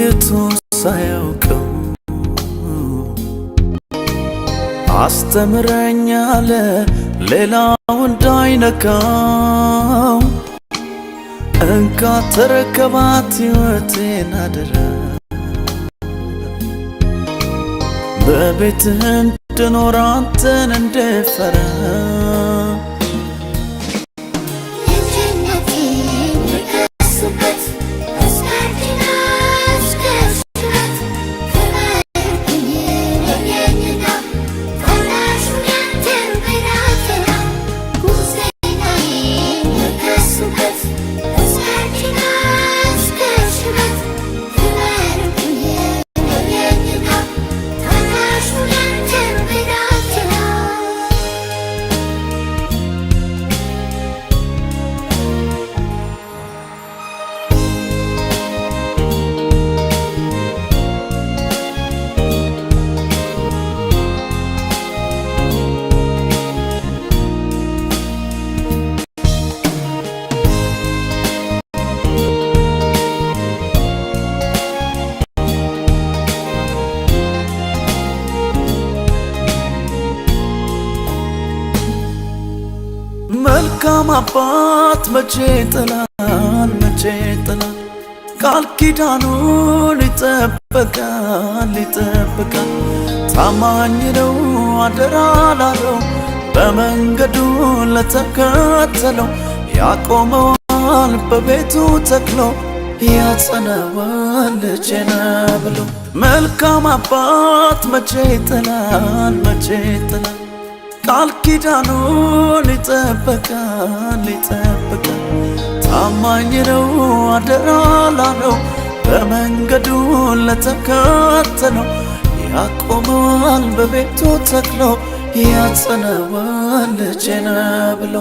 ቆይቶ ሳያውቀው አስተምረኛለ ሌላው እንዳይነካው እንካ ተረከባት ሕይወቴን አደራ በቤትህ እንድኖር አንተን እንድፈራ መልካም አባት መቼ ጥላል ቃል ኪዳኑን ይጠብቃል ታማኝ ነው አደራ ላለው በመንገዱ ለተከተለው ያቆመዋል በቤቱ ተክሎ ያጸናዋል ልጄነ ብሎ መልካም አባት መቼ ጥላል ቃል ኪዳኑን ይጠብቃል ታማኝ ነው አደራ ላለው በመንገዱ ለተከተለው ያቆመዋል በቤቱ ተክሎ ያጸናዋል ልጄነ ብሎ